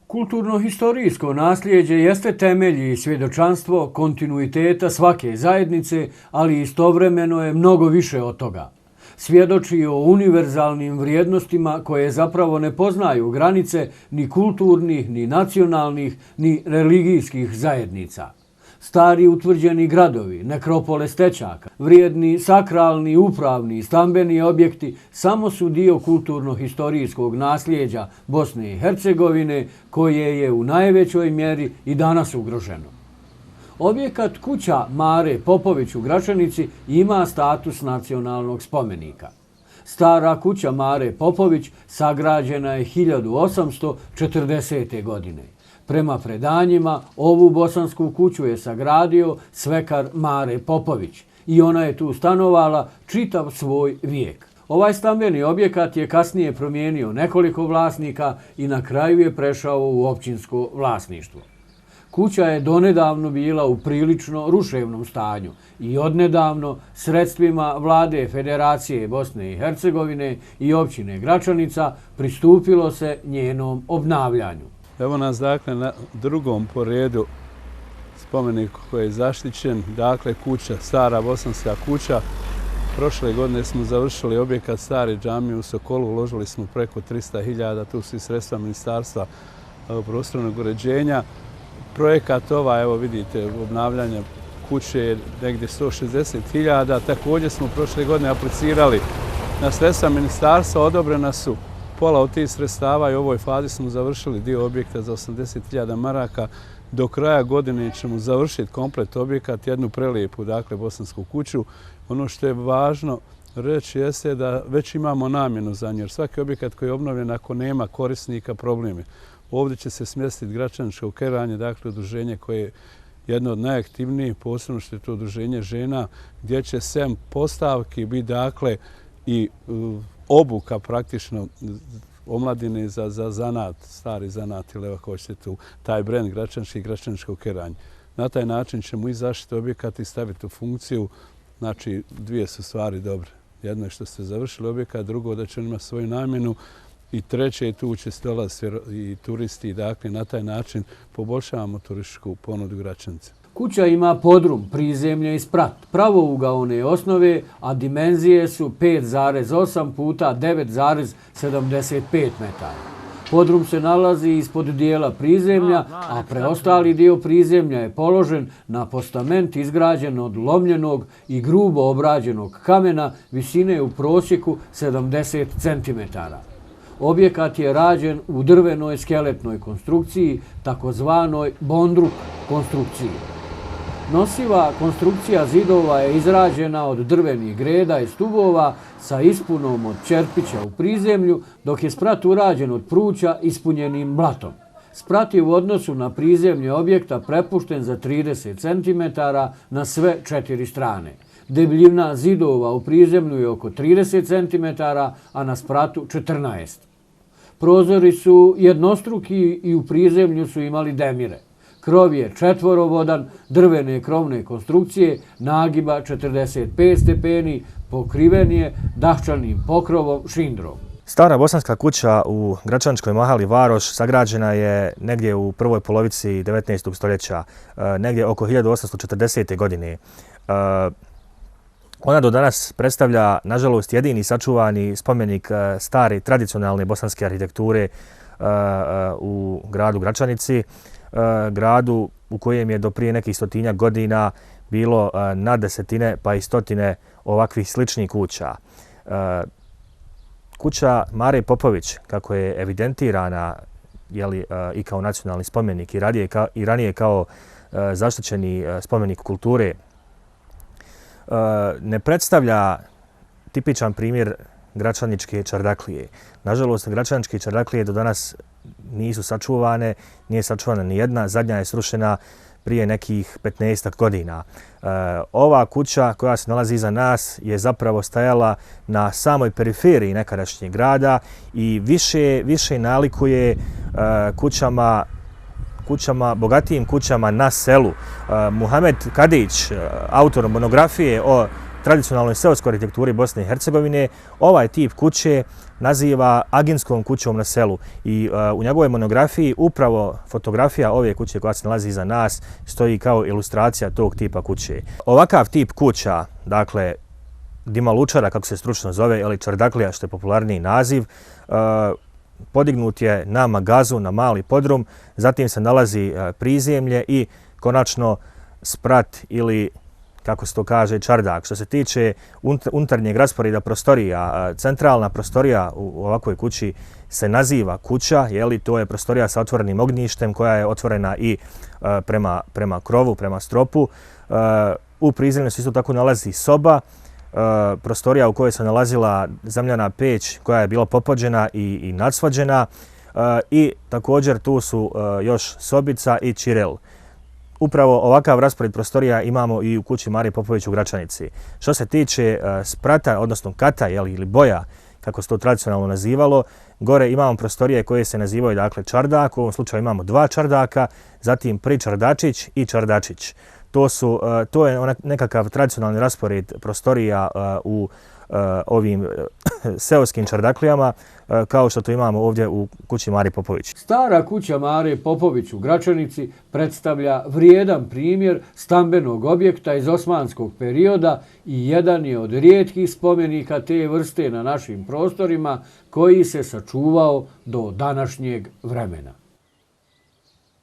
Kulturno-historijsko nasljeđe jeste temelj i svjedočanstvo kontinuiteta svake zajednice, ali istovremeno je mnogo više od toga. Svjedoči o univerzalnim vrijednostima koje zapravo ne poznaju granice ni kulturnih, ni nacionalnih, ni religijskih zajednica. Stari utvrđeni gradovi, nekropole stečaka, vrijedni sakralni, upravni i stambeni objekti samo su dio kulturno-historijskog nasljeđa Bosne i Hercegovine koje je u najvećoj mjeri i danas ugroženo. Objekat kuća Mare Popović u Gračanici ima status nacionalnog spomenika. Stara kuća Mare Popović sagrađena je 1840. godine. Prema predanjima, ovu bosansku kuću je sagradio svekar Mare Popović i ona je tu stanovala čitav svoj vijek. Ovaj stambeni objekat je kasnije promijenio nekoliko vlasnika i na kraju je prešao u općinsko vlasništvo. Kuća je donedavno bila u prilično ruševnom stanju i odnedavno sredstvima vlade Federacije Bosne i Hercegovine i općine Gračanica pristupilo se njenom obnavljanju. Evo nas dakle na drugom po redu spomeniku koji je zaštićen, dakle kuća, stara bosanska kuća. Prošle godine smo završili objekat stare džamije u Sokolu, uložili smo preko 300.000, tu su i sredstva Ministarstva prostornog uređenja. Projekat evo vidite, obnavljanja kuće je negdje 160.000. Također smo prošle godine aplicirali na sredstva Ministarstva, odobrena su pola od tih sredstava i u ovoj fazi smo završili dio objekta za 80.000 maraka. Do kraja godine ćemo završiti komplet objekat, jednu prelijepu, dakle, bosansku kuću. Ono što je važno reći jeste da već imamo namjenu za nju, jer svaki objekat koji je obnovljen ako nema korisnika, problem je. Ovdje će se smjestiti Gračaničko keranje, dakle, udruženje koje je jedno od najaktivnijih, posebno što je to udruženje žena, gdje će sem postavki biti, dakle, i obuka praktično omladine za zanat, stari zanat ili ako hoćete tu, taj brend Gračanički i Gračaničko keranje. Na taj način ćemo i zaštiti objekat i staviti u funkciju. Znači, dvije su stvari dobre. Jedno je što ste završili objekat, drugo da će on imati svoju namjenu i treće je tu će dolaziti i turisti. Dakle, na taj način poboljšavamo turističku ponudu Gračanice. Kuća ima podrum, prizemlje i sprat, pravougaone osnove, a dimenzije su 5,8 puta 9,75 metara. Podrum se nalazi ispod dijela prizemlja, a preostali dio prizemlja je položen na postament izgrađen od lomljenog i grubo obrađenog kamena visine u prosjeku 70 cm. Objekat je rađen u drvenoj skeletnoj konstrukciji, takozvanoj bondruk konstrukciji. Nosiva konstrukcija zidova je izrađena od drvenih greda i stubova sa ispunom od čerpića u prizemlju, dok je sprat urađen od pruća ispunjenim blatom. Sprat je u odnosu na prizemlje objekta prepušten za 30 cm na sve 4 strane. Debljina zidova u prizemlju je oko 30 cm, a na spratu 14. Prozori su jednostruki i u prizemlju su imali demire. Krov je četvorovodan, drvene krovne konstrukcije, nagiba 45 stepeni, pokriven je dahčanim pokrovom šindrom. Stara bosanska kuća u Gračaničkoj mahali Varoš sagrađena je negdje u prvoj polovici 19. stoljeća, negdje oko 1840. godine. Ona do danas predstavlja, nažalost, jedini sačuvani spomenik stare tradicionalne bosanske arhitekture u gradu Gračanici, gradu u kojem je do prije nekih 100-tinjak godina bilo na desetine pa i stotine ovakvih sličnih kuća. Kuća Mare Popović, kako je evidentirana i kao nacionalni spomenik i ranije kao zaštićeni spomenik kulture, ne predstavlja tipičan primjer gračaničke čardaklije. Nažalost, gračaničke čardaklije do danas nisu sačuvane, nije sačuvana ni jedna, zadnja je srušena prije nekih 15 godina. Ova kuća koja se nalazi iza nas je zapravo stajala na samoj periferiji nekadašnjeg grada i više nalikuje bogatijim kućama na selu. Muhamed Kadić, autor monografije o tradicionalnoj seoskoj arhitekturi Bosne i Hercegovine ovaj tip kuće naziva aginskom kućom na selu i u njegovoj monografiji upravo fotografija ove kuće koja se nalazi iza nas stoji kao ilustracija tog tipa kuće. Ovakav tip kuća, dakle dimalučara kako se stručno zove, ili čardaklija što je popularniji naziv, podignut je na magazu, na mali podrum, zatim se nalazi prizemlje i konačno sprat ili kako se to kaže, čardak. Što se tiče unutarnjeg rasporeda prostorija, centralna prostorija u ovakvoj kući se naziva kuća, to je prostorija sa otvorenim ognjištem koja je otvorena i prema krovu, prema stropu. U prizemlju se isto tako nalazi soba, prostorija u kojoj se nalazila zemljana peć koja je bila popođena i nadsvađena i također tu su još sobica i čirel. Upravo ovakav raspored prostorija imamo i u kući Marije Popović u Gračanici. Što se tiče sprata, odnosno kata ili boja, kako se to tradicionalno nazivalo, gore imamo prostorije koje se nazivaju dakle čardak, u ovom slučaju imamo 2 čardaka, zatim pričardačić i čardačić. To je nekakav tradicionalni raspored prostorija u ovim seoskim čardaklijama, kao što to imamo ovdje u kući Marije Popović. Stara kuća Marije Popović u Gračanici predstavlja vrijedan primjer stambenog objekta iz osmanskog perioda i jedan je od rijetkih spomenika te vrste na našim prostorima koji se sačuvao do današnjeg vremena.